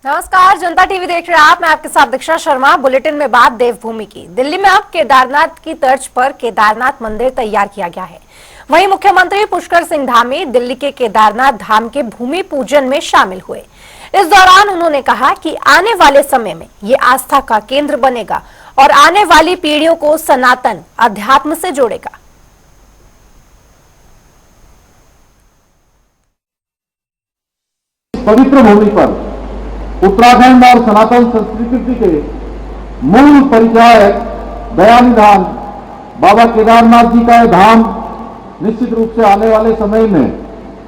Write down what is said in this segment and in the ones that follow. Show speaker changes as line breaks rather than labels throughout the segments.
नमस्कार, जनता टीवी देख रहे हैं आप। मैं आपके साथ दीक्षा शर्मा। बुलेटिन में बात देवभूमि की। दिल्ली में अब केदारनाथ की तर्ज पर केदारनाथ मंदिर तैयार किया गया है। वहीं मुख्यमंत्री पुष्कर सिंह धामी दिल्ली के केदारनाथ धाम के भूमि पूजन में शामिल हुए। इस दौरान उन्होंने कहा कि आने वाले समय में ये आस्था का केंद्र बनेगा और आने वाली पीढ़ियों को सनातन अध्यात्म से जोड़ेगा।
पवित्र भूमि पर उत्तराखंड और सनातन संस्कृति के मूल परिचायक दयानी धाम बाबा केदारनाथ जी का यह धाम निश्चित रूप से आने वाले समय में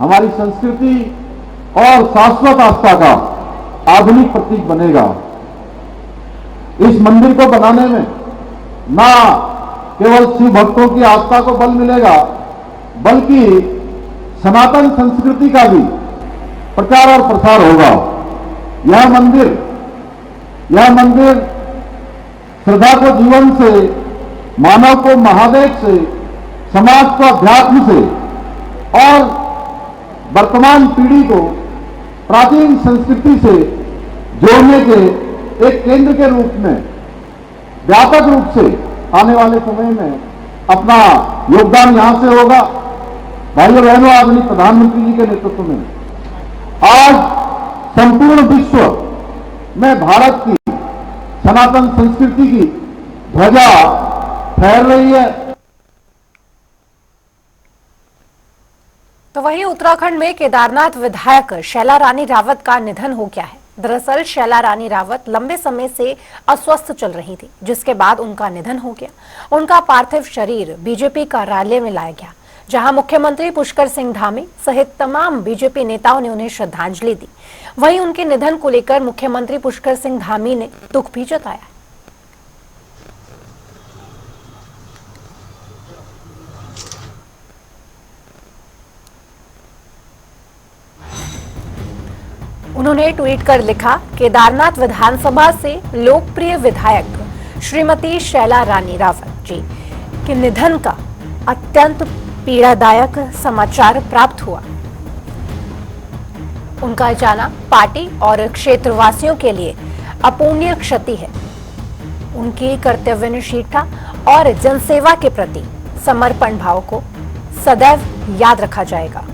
हमारी संस्कृति और शाश्वत आस्था का आधुनिक प्रतीक बनेगा। इस मंदिर को बनाने में न केवल शिव भक्तों की आस्था को बल मिलेगा, बल्कि सनातन संस्कृति का भी प्रचार और प्रसार होगा। यह मंदिर श्रद्धा को जीवन से, मानव को महादेव से, समाज को अध्यात्म से और वर्तमान पीढ़ी को प्राचीन संस्कृति से जोड़ने के एक केंद्र के रूप में व्यापक रूप से आने वाले समय में अपना योगदान यहां से होगा। भाइयों बहनों, आदरणीय प्रधानमंत्री जी के नेतृत्व में आज संपूर्ण विश्व में भारत की सनातन संस्कृति की ध्वजा फहर रही है।
तो वहीं उत्तराखंड में केदारनाथ विधायक शैला रानी रावत का निधन हो गया है। दरअसल शैला रानी रावत लंबे समय से अस्वस्थ चल रही थी, जिसके बाद उनका निधन हो गया। उनका पार्थिव शरीर बीजेपी कार्यालय में लाया गया, जहां मुख्यमंत्री पुष्कर सिंह धामी सहित तमाम बीजेपी नेताओं ने उन्हें श्रद्धांजलि दी। वहीं उनके निधन को लेकर मुख्यमंत्री पुष्कर सिंह धामी ने दुख भी जताया। उन्होंने ट्वीट कर लिखा, केदारनाथ विधानसभा से लोकप्रिय विधायक श्रीमती शैला रानी रावत जी के निधन का अत्यंत पीड़ादायक समाचार प्राप्त हुआ। उनका जाना पार्टी और क्षेत्रवासियों के लिए अपूर्णीय क्षति है। उनकी कर्तव्यनिष्ठा और जनसेवा के प्रति समर्पण भाव को सदैव याद रखा जाएगा।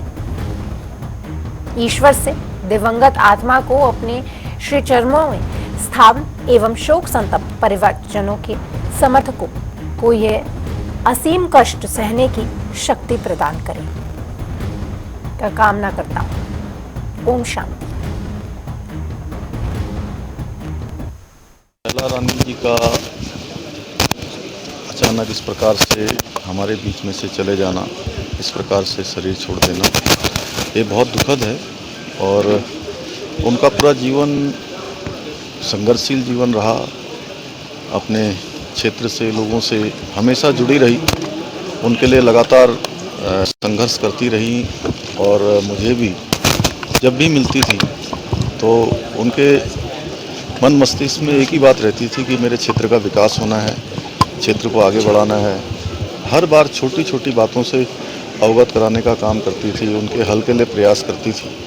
ईश्वर से दिवंगत आत्मा को अपने श्री चरणों में स्थान एवं शोक संतप्त परिवारजनों के समर्थकों को यह असीम कष्ट सहने की शक्ति प्रदान करे का कामना करता हूं। ओम शांति।
शैला रानी जी का अचानक इस प्रकार से हमारे बीच में से चले जाना, इस प्रकार से शरीर छोड़ देना, ये बहुत दुखद है। और उनका पूरा जीवन संघर्षशील जीवन रहा, अपने क्षेत्र से लोगों से हमेशा जुड़ी रही, उनके लिए लगातार संघर्ष करती रही। और मुझे भी जब भी मिलती थी तो उनके मन मस्तिष्क में एक ही बात रहती थी कि मेरे क्षेत्र का विकास होना है, क्षेत्र को आगे बढ़ाना है। हर बार छोटी छोटी बातों से अवगत कराने का काम करती थी, उनके हल के लिए प्रयास करती थी।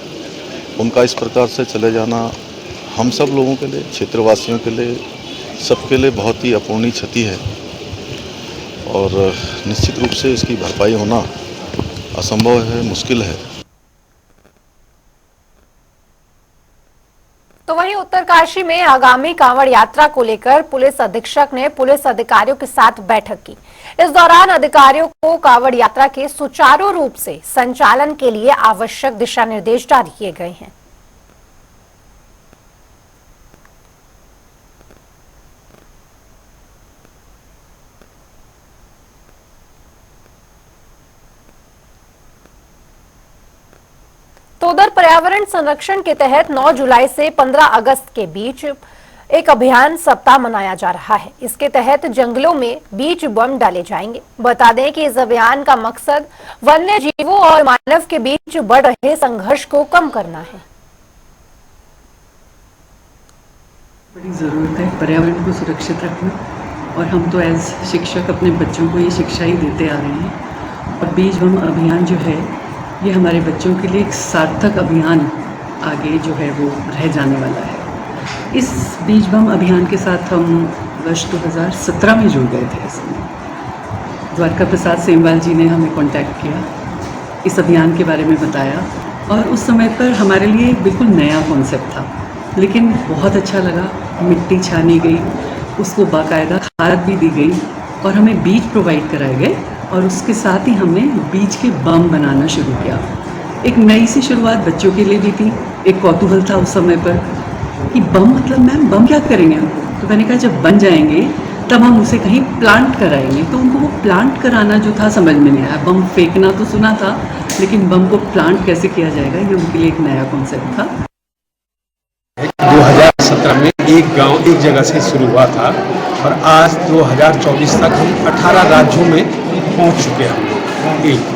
उनका इस प्रकार से चले जाना हम सब लोगों के लिए, क्षेत्रवासियों के लिए, सबके लिए बहुत ही अपूर्णीय क्षति है और निश्चित रूप से इसकी भरपाई होना असंभव है, मुश्किल है।
तो वहीं उत्तरकाशी में आगामी कांवड़ यात्रा को लेकर पुलिस अधीक्षक ने पुलिस अधिकारियों के साथ बैठक की। इस दौरान अधिकारियों को कांवड़ यात्रा के सुचारू रूप से संचालन के लिए आवश्यक दिशा निर्देश जारी किए गए हैं। तो उधर पर्यावरण संरक्षण के तहत 9 जुलाई से 15 अगस्त के बीच एक अभियान सप्ताह मनाया जा रहा है। इसके तहत जंगलों में बीज बम डाले जाएंगे। बता दें कि इस अभियान का मकसद वन्य जीवों और मानव के बीच बढ़ रहे संघर्ष को कम करना है।
बड़ी ज़रूरत है पर्यावरण को सुरक्षित रखना, और हम तो एज शिक्षक अपने बच्चों को ये शिक्षा ही देते आ रहे हैं। और बीज बम अभियान जो है ये हमारे बच्चों के लिए एक सार्थक अभियान आगे जो है वो रह जाने वाला है। इस बीज बम अभियान के साथ हम वर्ष 2017 में जुड़ गए थे। इसमें द्वारका प्रसाद सेमवाल जी ने हमें कांटेक्ट किया, इस अभियान के बारे में बताया और उस समय पर हमारे लिए बिल्कुल नया कॉन्सेप्ट था, लेकिन बहुत अच्छा लगा। मिट्टी छानी गई, उसको बाकायदा खाद भी दी गई और हमें बीज प्रोवाइड कराए गए और उसके साथ ही हमने बीज के बम बनाना शुरू किया। एक नई सी शुरुआत बच्चों के लिए भी थी। एक कौतूहल था उस समय पर कि बम मतलब मैम बम क्या करेंगे हम? तो मैंने कहा जब बन जाएंगे तब हम उसे कहीं प्लांट कराएंगे। तो उनको वो प्लांट कराना जो था समझ में नहीं आया। बम फेंकना तो सुना था, लेकिन बम को प्लांट कैसे किया जाएगा ये उनके लिए एक नया कॉन्सेप्ट था।
2017 में एक गांव एक जगह से शुरू हुआ था और आज 2024 तक हम 18 राज्यों में पहुंच चुके हैं हम लोग। एक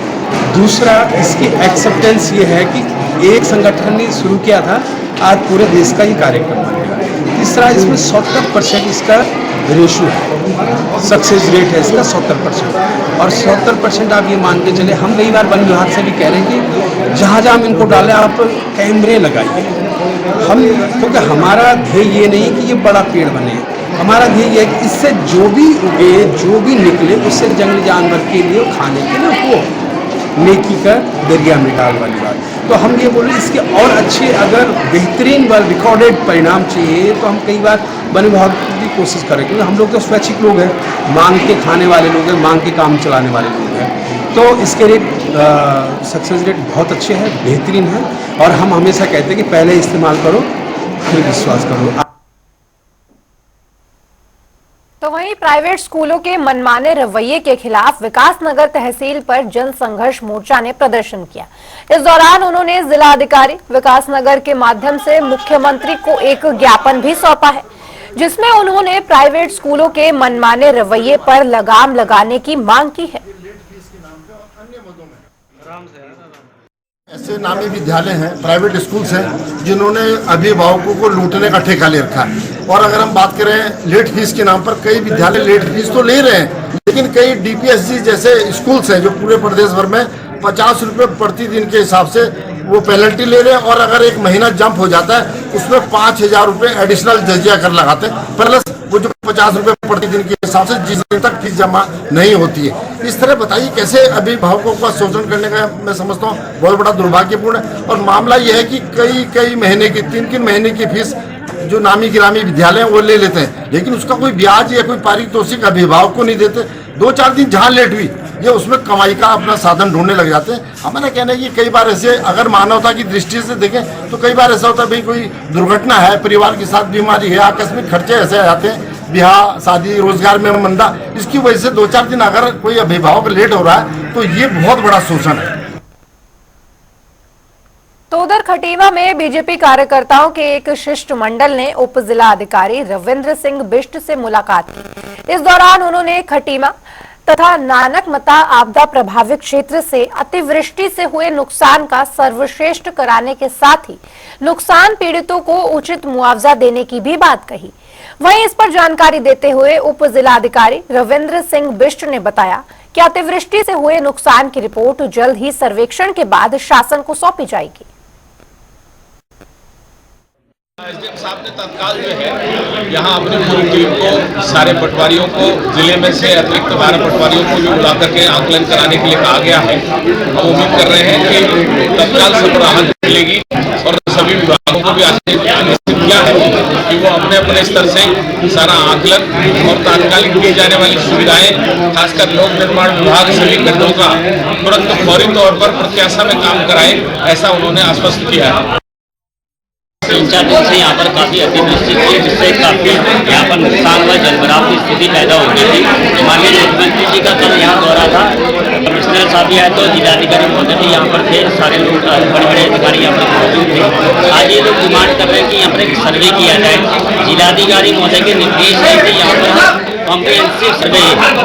दूसरा, इसकी एक्सेप्टेंस ये है कि एक संगठन ने शुरू किया था, आज पूरे देश का ही कार्यक्रम बन गया। तीसरा, इसमें 70% इसका रेशो है, सक्सेस रेट है इसका 70%। और 70% आप ये मान के चले, हम कई बार वन विभाग से भी कह रहे हैं कि जहाँ जहाँ हम इनको डालें आप कैमरे लगाइए। हम क्योंकि हमारा ध्येय ये नहीं कि ये बड़ा पेड़ बने, हमारा ध्येय ये है कि इससे जो भी उगे, जो भी निकले, उससे जंगली जानवर के लिए खाने के लिए हो, नेकी का दरिया में डाल वाली बात। तो हम ये बोल रहे हैं इसके और अच्छे अगर बेहतरीन रिकॉर्डेड परिणाम चाहिए तो हम कई बार वन विभाग की कोशिश करें, क्योंकि हम लोग तो स्वैच्छिक लोग हैं, मांग के खाने वाले लोग हैं, मांग के काम चलाने वाले लोग हैं। तो इसके रेट सक्सेस रेट बहुत अच्छे हैं, बेहतरीन है। और हम हमेशा कहते हैं कि पहले इस्तेमाल करो फिर विश्वास करो।
तो वहीं प्राइवेट स्कूलों के मनमाने रवैये के खिलाफ विकासनगर तहसील पर जन संघर्ष मोर्चा ने प्रदर्शन किया। इस दौरान उन्होंने जिलाधिकारी विकासनगर के माध्यम से मुख्यमंत्री को एक ज्ञापन भी सौंपा है, जिसमें उन्होंने प्राइवेट स्कूलों के मनमाने रवैये पर लगाम लगाने की मांग की है।
ऐसे नामी विद्यालय हैं, प्राइवेट स्कूल्स हैं, जिन्होंने अभिभावकों को लूटने का ठेका ले रखा है। और अगर हम बात करें लेट फीस के नाम पर, कई विद्यालय लेट फीस तो ले रहे हैं, लेकिन कई डीपीएससी जैसे स्कूल्स हैं जो पूरे प्रदेश भर में 50 रुपये प्रतिदिन के हिसाब से वो पेनल्टी ले रहे हैं। और अगर एक महीना जंप हो जाता है उसमें 5,000 रुपये एडिशनल जजिया कर लगाते हैं, प्लस वो जो 50 रुपये प्रतिदिन के हिसाब से जिस दिन तक फीस जमा नहीं होती है। इस तरह बताइए कैसे अभिभावकों का शोषण करने का मैं समझता हूँ बहुत बड़ा दुर्भाग्यपूर्ण है। और मामला यह है कि कई महीने की 3 महीने की फीस जो नामी गिरामी विद्यालय हैं वो ले लेते हैं, लेकिन उसका कोई ब्याज या कोई पारितोषिक अभिभावक को नहीं देते। 2-4 दिन जहाँ लेट हुई ये उसमें कमाई का अपना साधन ढूंढने लग जाते हैं। हमारा कहना है कि कई बार ऐसे अगर मानवता की दृष्टि से देखें तो कई बार ऐसा होता है भाई कोई दुर्घटना है, परिवार के साथ बीमारी है, आकस्मिक खर्चे ऐसे आ जाते हैं, ब्याह शादी, रोजगार में मंदा, इसकी वजह से 2-4 दिन अगर कोई अभिभावक लेट हो रहा है तो ये बहुत बड़ा शोषण है।
तो उधर खटीमा में बीजेपी कार्यकर्ताओं के एक शिष्टमंडल ने उप जिला अधिकारी रविंद्र सिंह बिष्ट से मुलाकात की। इस दौरान उन्होंने खटीमा तथा नानकमता आपदा प्रभावित क्षेत्र से अतिवृष्टि से हुए नुकसान का सर्वश्रेष्ठ कराने के साथ ही नुकसान पीड़ितों को उचित मुआवजा देने की भी बात कही। वहीं इस पर जानकारी देते हुए उप जिलाधिकारी रविंद्र सिंह बिष्ट ने बताया कि अतिवृष्टि से हुए नुकसान की रिपोर्ट जल्द ही सर्वेक्षण के बाद शासन को सौंपी जाएगी।
एसडीएम साहब ने तत्काल जो है यहाँ अपनी पूरी टीम को, सारे पटवारियों को, जिले में से अतिरिक्त 12 पटवारियों को भी बुला करके आंकलन कराने के लिए कहा गया है। हम उम्मीद कर रहे हैं कि तत्काल सबको राहत मिलेगी और सभी विभागों को भी आश्वस्त किया है कि वो अपने अपने स्तर से सारा आंकलन और तात्कालिक दी जाने वाली सुविधाएं, खासकर लोक निर्माण विभाग सभी खंडों का तुरंत फौरी तौर पर प्रत्याशा में काम कराए, ऐसा उन्होंने आश्वस्त किया है।
3-4 दिन से यहाँ पर काफ़ी अतिवृष्टि थी, जिससे काफ़ी यहाँ पर नुकसान हुआ, जलभराव की स्थिति पैदा हो गई थी। माननीय मुख्यमंत्री जी का कल यहाँ दौरा था, कमिश्नर साहब भी आए तो जिलाधिकारी महोदय भी यहाँ पर थे, सारे लोग बड़े बड़े अधिकारी यहाँ पर मौजूद थे। आज ये लोग डिमांड कर रहे हैं कि यहाँ पर एक सर्वे किया जाए। जिलाधिकारी महोदय के निर्देश है कि यहाँ पर कॉम्प्रिहेंसिव सर्वे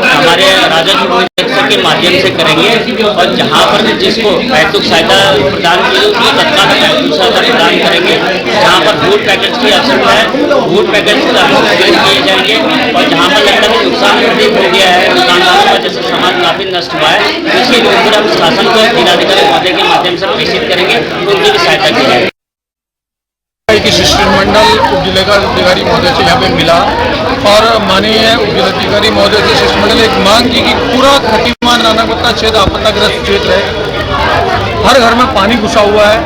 हमारे राजस्व निरीक्षक के माध्यम से करेंगे और जहाँ पर जिसको पैतृक सहायता प्रदान की उसको तत्काल पैतृक सहायता प्रदान करेंगे। जहाँ पर फूड पैकेज की आवश्यकता है फूड पैकेज किए जाएंगे और जहाँ पर लगता है नुकसान अधिक हो गया है, दुकानदारों का जैसे सामान काफी नष्ट हुआ है, इसकी रिपोर्ट हम शासन को जिलाधिकारी महोदय के माध्यम से प्रेषित करेंगे, उनकी भी सहायता की जाएगी।
की शिष्टमंडल उप जिलाधिकारी महोदय से यहाँ पे मिला और माननीय उप जिलाधिकारी महोदय से शिष्टमंडल ने एक मांग की कि पूरा खटीमा नानागोत्ता क्षेत्र आपदाग्रस्त क्षेत्र है, हर घर में पानी घुसा हुआ है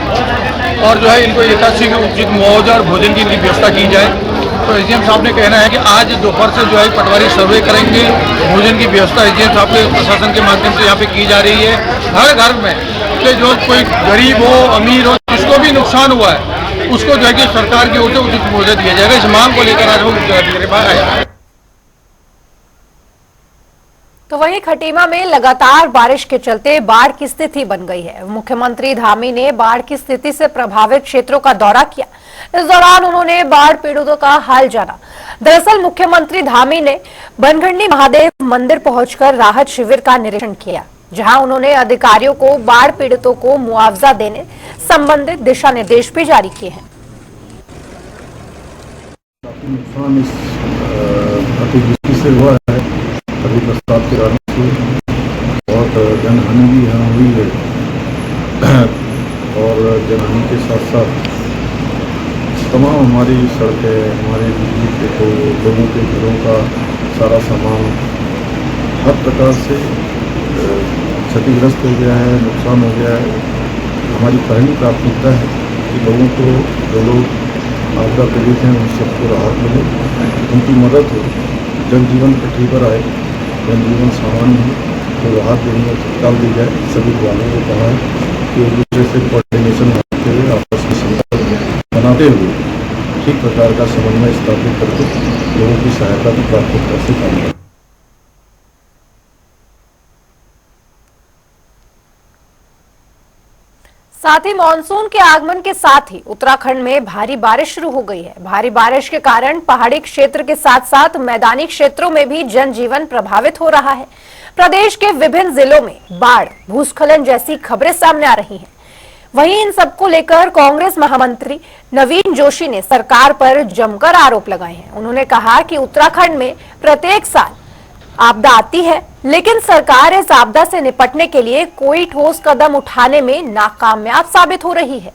और जो है इनको यथाशीघ्र उचित मुआवजा और भोजन की इनकी व्यवस्था की जाए। तो एसडीएम साहब ने कहना है कि आज दोपहर से जो है पटवारी सर्वे करेंगे, भोजन की व्यवस्था एसडीएम साहब के प्रशासन के माध्यम से यहाँ पे की जा रही है। हर घर में कि जो कोई गरीब हो अमीर हो जिसको भी नुकसान हुआ है उसको जो है कि सरकार की ओर से उचित मुआवजा दिया जाएगा। इस मांग को लेकर आज वो मेरे पास आया।
तो वहीं खटीमा में लगातार बारिश के चलते बाढ़ की स्थिति बन गई है। मुख्यमंत्री धामी ने बाढ़ की स्थिति से प्रभावित क्षेत्रों का दौरा किया। इस दौरान उन्होंने बाढ़ पीड़ितों का हाल जाना। दरअसल मुख्यमंत्री धामी ने बनघंडी महादेव मंदिर पहुंचकर राहत शिविर का निरीक्षण किया, जहां उन्होंने अधिकारियों को बाढ़ पीड़ितों को मुआवजा देने संबंधित दिशा निर्देश भी जारी किए हैं।
नुकसान इस अतिवृष्टि से हुआ है, कभी बरसात के कारण से बहुत जनहानि भी यहाँ हुई है और जनहानि के साथ साथ तमाम हमारी सड़कें, हमारे बिजली के तो लोगों के घरों का सारा सामान हर प्रकार से क्षतिग्रस्त हो गया है, नुकसान हो गया है। हमारी पहली प्राथमिकता है कि लोगों को, जो लोग आपदा पीड़ित हैं, उन सबको राहत मिले, उनकी मदद हो, जनजीवन पटरी पर आए, जनजीवन सामान्य हो, तो राहत देने में तत्काल दी जाए। सभी वालों को कहा है कि एक दूसरे से कोऑर्डिनेशन बनाते हुए, आपस में संपर्क बनाते हुए ठीक प्रकार का समन्वय स्थापित करके लोगों की सहायता की प्राथमिकता से काम करें।
साथ ही मानसून के आगमन के साथ ही उत्तराखंड में भारी बारिश शुरू हो गई है। भारी बारिश के कारण पहाड़ी क्षेत्र के साथ साथ मैदानी क्षेत्रों में भी जनजीवन प्रभावित हो रहा है। प्रदेश के विभिन्न जिलों में बाढ़, भूस्खलन जैसी खबरें सामने आ रही हैं। वहीं इन सबको लेकर कांग्रेस महामंत्री नवीन जोशी ने सरकार पर जमकर आरोप लगाए हैं। उन्होंने कहा कि उत्तराखंड में प्रत्येक साल आपदा आती है, लेकिन सरकार इस आपदा से निपटने के लिए कोई ठोस कदम उठाने में नाकामयाब साबित हो रही है।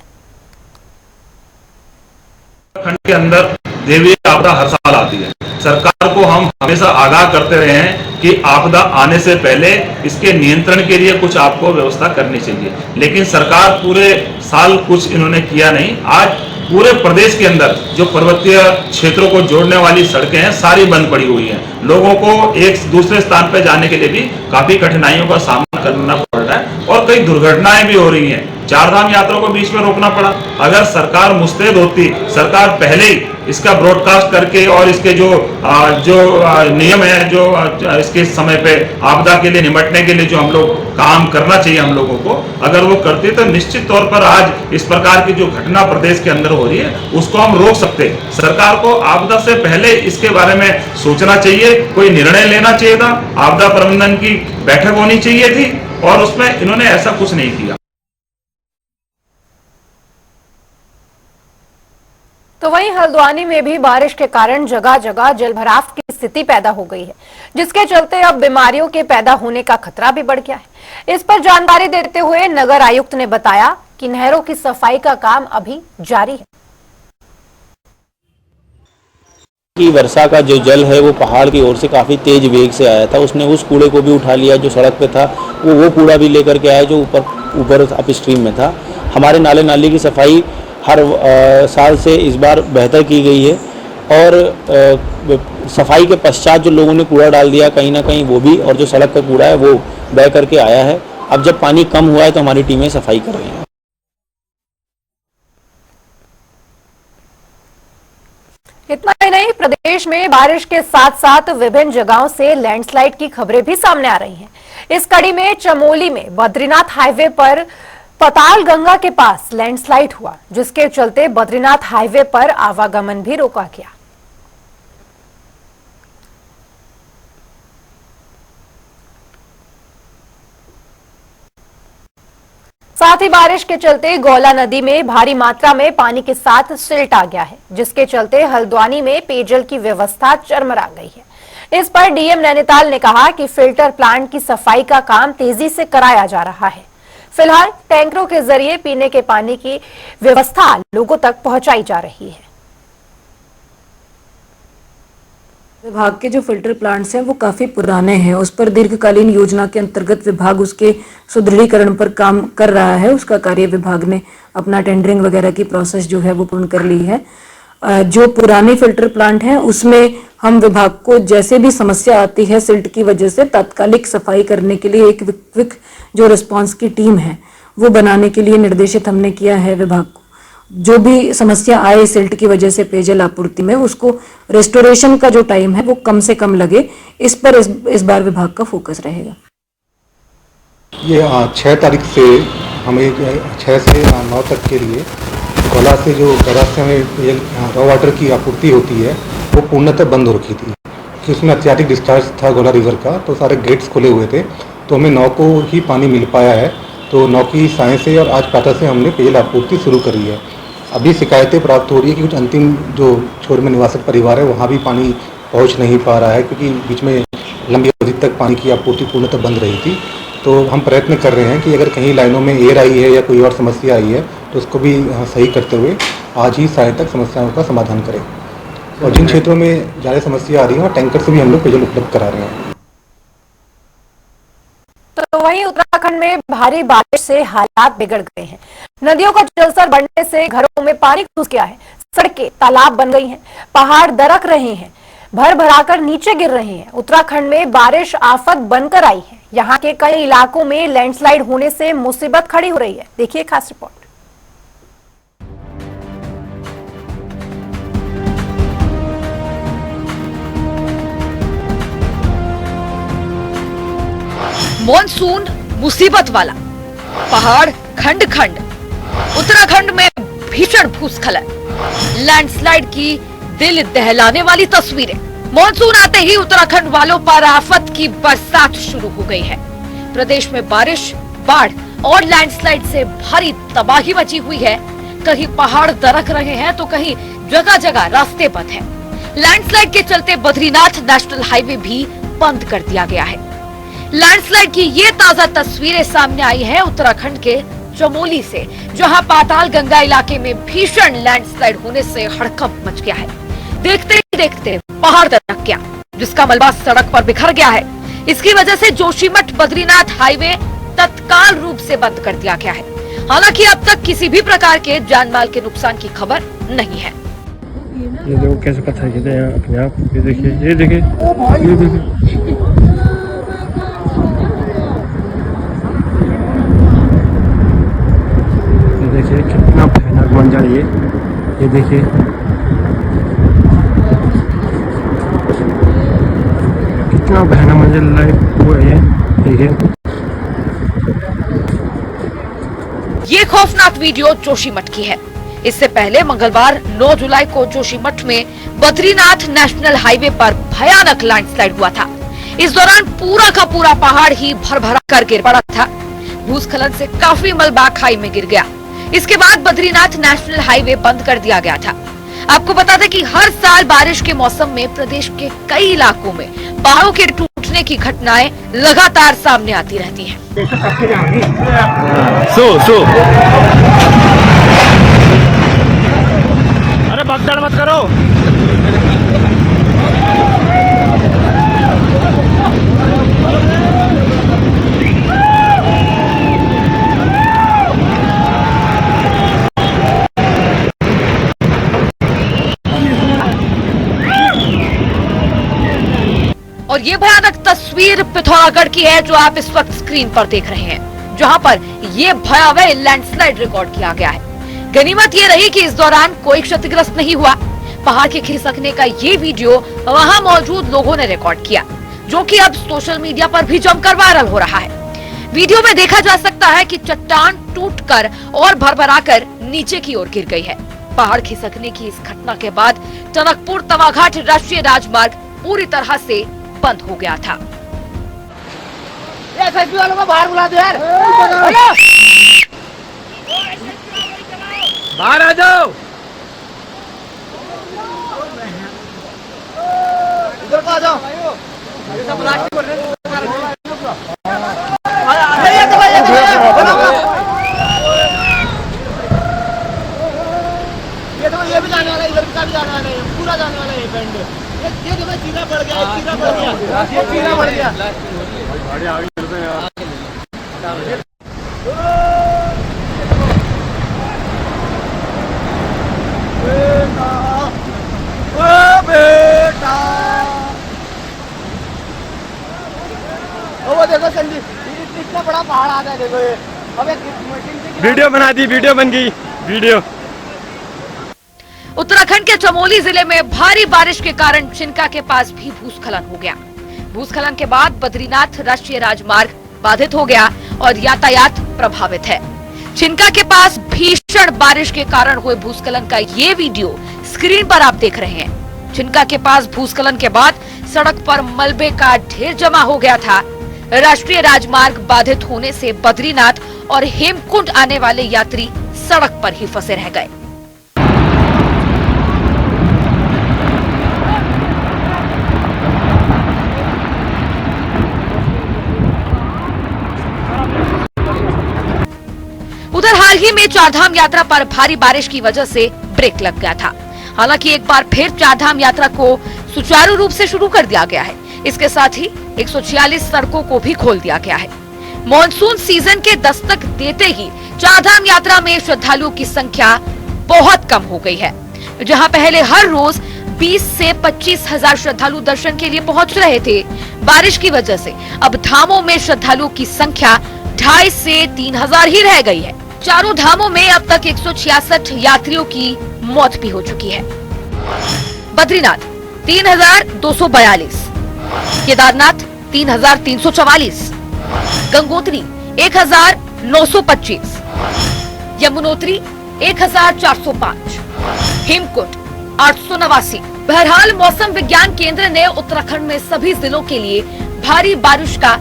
उत्तराखंड के अंदर देवी आपदा हर साल आती है। सरकार को हम हमेशा आगाह करते रहे हैं कि आपदा आने से पहले इसके नियंत्रण के लिए कुछ आपको व्यवस्था करनी चाहिए, लेकिन सरकार पूरे साल कुछ इन्होंने किया नहीं। आज पूरे प्रदेश के अंदर जो पर्वतीय क्षेत्रों को जोड़ने वाली सड़कें हैं सारी बंद पड़ी हुई हैं। लोगों को एक दूसरे स्थान पर जाने के लिए भी काफी कठिनाइयों का सामना करना पड़ रहा है और कई दुर्घटनाएं भी हो रही हैं। चारधाम यात्रा को बीच में रोकना पड़ा। अगर सरकार मुस्तैद होती, सरकार पहले ही इसका ब्रॉडकास्ट करके और इसके जो नियम है, जो इसके समय पे आपदा के लिए निपटने के लिए जो हम लोग काम करना चाहिए हम लोगों को, अगर वो करते तो निश्चित तौर पर आज इस प्रकार की जो घटना प्रदेश के अंदर हो रही है उसको हम रोक सकते। सरकार को आपदा से पहले इसके बारे में सोचना चाहिए, कोई निर्णय लेना चाहिए था, आपदा प्रबंधन की बैठक होनी चाहिए थी और उसमें इन्होंने ऐसा कुछ नहीं किया।
तो वहीं हल्द्वानी में भी बारिश के कारण जगह जगह जलभराव की स्थिति पैदा हो गई है, जिसके चलते अब बीमारियों के पैदा होने का खतरा भी बढ़ गया है। इस पर जानकारी देते हुए नगर आयुक्त ने बताया कि नहरों की सफाई का काम अभी जारी है।
कि वर्षा का जो जल है वो पहाड़ की ओर से काफ़ी तेज वेग से आया था। उसने उस कूड़े को भी उठा लिया जो सड़क पे था, वो कूड़ा भी लेकर के आया जो ऊपर अपस्ट्रीम में था। हमारे नाले नाली की सफाई हर साल से इस बार बेहतर की गई है और सफाई के पश्चात जो लोगों ने कूड़ा डाल दिया कहीं ना कहीं वो भी, और जो सड़क का कूड़ा है वो बह करके आया है। अब जब पानी कम हुआ है तो हमारी टीमें सफाई कर रही हैं।
इतना ही नहीं, प्रदेश में बारिश के साथ साथ विभिन्न जगहों से लैंडस्लाइड की खबरें भी सामने आ रही हैं। इस कड़ी में चमोली में बद्रीनाथ हाईवे पर पताल गंगा के पास लैंडस्लाइड हुआ, जिसके चलते बद्रीनाथ हाईवे पर आवागमन भी रोका गया। साथ ही बारिश के चलते गौला नदी में भारी मात्रा में पानी के साथ सिल्ट आ गया है, जिसके चलते हल्द्वानी में पेयजल की व्यवस्था चरमरा गई है। इस पर डीएम नैनीताल ने कहा कि फिल्टर प्लांट की सफाई का काम तेजी से कराया जा रहा है। फिलहाल टैंकरों के जरिए पीने के पानी की व्यवस्था लोगों तक पहुंचाई जा रही है।
विभाग के जो फिल्टर प्लांट्स हैं वो काफ़ी पुराने हैं, उस पर दीर्घकालीन योजना के अंतर्गत विभाग उसके सुदृढ़ीकरण पर काम कर रहा है। उसका कार्य विभाग ने अपना टेंडरिंग वगैरह की प्रोसेस जो है वो पूर्ण कर ली है। जो पुराने फिल्टर प्लांट हैं उसमें हम विभाग को जैसे भी समस्या आती है सिल्ट की वजह से तात्कालिक सफाई करने के लिए एक क्विक जो रिस्पांस की टीम है वो बनाने के लिए निर्देशित हमने किया है विभाग को। जो भी समस्या आए सिल्ट की वजह से पेयजल आपूर्ति में, उसको रेस्टोरेशन का जो टाइम है वो कम से कम लगे, इस पर इस बार विभाग का फोकस रहेगा।
ये 6 तारीख से हमें 6 से 9 तक के लिए गोला से जो बैराज से हमें रॉ वाटर की आपूर्ति होती है वो पूर्णतः बंद हो रखी थी कि उसमें अत्याधिक डिस्चार्ज था गोला रिवर का, तो सारे गेट्स खुले हुए थे, तो हमें 9 को ही पानी मिल पाया है। तो 9 की साय से और आज प्रातः से हमने पेयजल आपूर्ति शुरू करी है। अभी शिकायतें प्राप्त हो रही है कि कुछ अंतिम जो छोर में निवासित परिवार है वहाँ भी पानी पहुँच नहीं पा रहा है, क्योंकि बीच में लंबी अवधि तक पानी की आपूर्ति पूर्णतः बंद रही थी। तो हम प्रयत्न कर रहे हैं कि अगर कहीं लाइनों में एयर आई है या कोई और समस्या आई है तो उसको भी सही करते हुए आज ही साय तक समस्याओं का समाधान करें। और जिन क्षेत्रों में ज़्यादा समस्या आ रही है वहाँ टैंकर से भी हम लोग पेयजल उपलब्ध करा रहे हैं।
तो वहीं उत्तराखंड में भारी बारिश से हालात बिगड़ गए हैं। नदियों का जलस्तर बढ़ने से घरों में पानी घुस गया है, सड़कें तालाब बन गई हैं, पहाड़ दरक रहे हैं, भर भराकर नीचे गिर रहे हैं। उत्तराखंड में बारिश आफत बनकर आई है। यहाँ के कई इलाकों में लैंडस्लाइड होने से मुसीबत खड़ी हो रही है। देखिए खास रिपोर्ट।
मॉनसून मुसीबत वाला, पहाड़ खंड खंड, उत्तराखंड में भीषण भूस्खलन, लैंडस्लाइड की दिल दहलाने वाली तस्वीरें। मॉनसून आते ही उत्तराखंड वालों पर आफत की बरसात शुरू हो गई है। प्रदेश में बारिश, बाढ़ और लैंडस्लाइड से भारी तबाही मची हुई है। कहीं पहाड़ दरक रहे हैं तो कहीं जगह जगह रास्ते बंद हैं। लैंडस्लाइड के चलते बद्रीनाथ नेशनल हाईवे भी बंद कर दिया गया है। लैंडस्लाइड की ये ताजा तस्वीरें सामने आई हैं उत्तराखंड के चमोली से, जहां पाताल गंगा इलाके में भीषण लैंडस्लाइड होने से हड़कंप मच गया है। देखते ही देखते पहाड़ दरक गया, जिसका मलबा सड़क पर बिखर गया है। इसकी वजह से जोशीमठ बद्रीनाथ हाईवे तत्काल रूप से बंद कर दिया गया है। हालांकि अब तक किसी भी प्रकार के जानमाल के नुकसान की खबर नहीं है।
ये देखो कैसे पत्थर गिरते हैं अपने आप। ये देखिए, ये देखिए, ये देखिए। देखिए कितना भयानक मंजर ये देखिए। कितना भयानक मंजर लाइव हुआ है देखिए।
ये खौफनाक वीडियो जोशीमठ की है। इससे पहले मंगलवार 9 जुलाई को जोशीमठ में बद्रीनाथ नेशनल हाईवे पर भयानक लैंडस्लाइड हुआ था। इस दौरान पूरा का पूरा पहाड़ ही भर कर गिर पड़ा था। भूस्खलन से काफी मलबा खाई में गिर गया। इसके बाद बद्रीनाथ नेशनल हाईवे बंद कर दिया गया था। आपको बता दें कि हर साल बारिश के मौसम में प्रदेश के कई इलाकों में पहाड़ों के टूटने की घटनाएं लगातार सामने आती रहती हैं।
अरे भगदड़ मत करो।
और ये भयानक तस्वीर पिथौरागढ़ की है जो आप इस वक्त स्क्रीन पर देख रहे हैं, जहां पर ये भयावह लैंडस्लाइड रिकॉर्ड किया गया है। गनीमत ये रही कि इस दौरान कोई क्षतिग्रस्त नहीं हुआ। पहाड़ के खिसकने का ये वीडियो वहां मौजूद लोगों ने रिकॉर्ड किया, जो कि अब सोशल मीडिया पर भी जमकर वायरल हो रहा है। वीडियो में देखा जा सकता है कि चट्टान टूटकर और भरभराकर नीचे की ओर गिर गई है। पहाड़ खिसकने की इस घटना के बाद टनकपुर तवाघाट राष्ट्रीय राजमार्ग पूरी तरह से बंद हो गया था।
वालों को बाहर बुला दो यार।
बाहर आ जाओ।
इधर आ जाओ। वाला ये बैंड ये जो चीरा पड़ गया चीरा पड़ गया ये चीरा पड़ गया गाड़ी आगे चलते हैं यार बेटा ओ बेटा वो देखो संदीप इतना बड़ा पहाड़ आता है देखो ये अब एक मशीन से
वीडियो बना दी, वीडियो बन गई वीडियो।
उत्तराखंड के चमोली जिले में भारी बारिश के कारण चिनका के पास भी भूस्खलन हो गया। भूस्खलन के बाद बद्रीनाथ राष्ट्रीय राजमार्ग बाधित हो गया और यातायात प्रभावित है। चिनका के पास भीषण बारिश के कारण हुए भूस्खलन का ये वीडियो स्क्रीन पर आप देख रहे हैं। चिनका के पास भूस्खलन के बाद सड़क पर मलबे का ढेर जमा हो गया था। राष्ट्रीय राजमार्ग बाधित होने से बद्रीनाथ और हेमकुंड आने वाले यात्री सड़क पर ही फंसे रह गए। उधर हाल ही में चारधाम यात्रा पर भारी बारिश की वजह से ब्रेक लग गया था। हालांकि एक बार फिर चारधाम यात्रा को सुचारू रूप से शुरू कर दिया गया है। इसके साथ ही 146 सड़कों को भी खोल दिया गया है। मॉनसून सीजन के दस्तक देते ही चारधाम यात्रा में श्रद्धालुओं की संख्या बहुत कम हो गई है। जहां पहले हर रोज 20 से 25 हजार श्रद्धालु दर्शन के लिए पहुंच रहे थे, बारिश की वजह से अब धामों में श्रद्धालुओं की संख्या 2,500 से 3,000 ही रह गई है। चारों धामों में अब तक 166 यात्रियों की मौत भी हो चुकी है। बद्रीनाथ 3,242, केदारनाथ 3,344, गंगोत्री 1,925, यमुनोत्री 1,405, हेमकुंड 889। बहरहाल मौसम विज्ञान केंद्र ने उत्तराखंड में सभी जिलों के लिए भारी बारिश का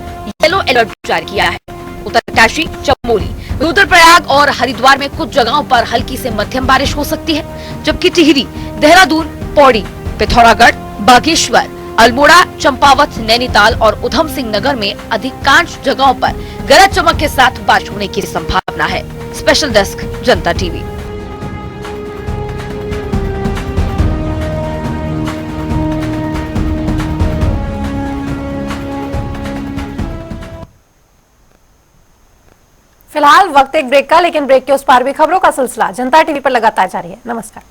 येलो अलर्ट जारी किया है। उत्तरकाशी, चमोली, रुद्रप्रयाग और हरिद्वार में कुछ जगहों पर हल्की से मध्यम बारिश हो सकती है, जबकि टिहरी, देहरादून, पौड़ी, पिथौरागढ़, बागेश्वर, अल्मोड़ा, चंपावत, नैनीताल और उधम सिंह नगर में अधिकांश जगहों पर गरज चमक के साथ बारिश होने की संभावना है। स्पेशल डेस्क, जनता टीवी।
फिलहाल वक्त एक ब्रेक का, लेकिन ब्रेक के उस पार भी खबरों का सिलसिला जनता टीवी पर लगातार जारी है। नमस्कार।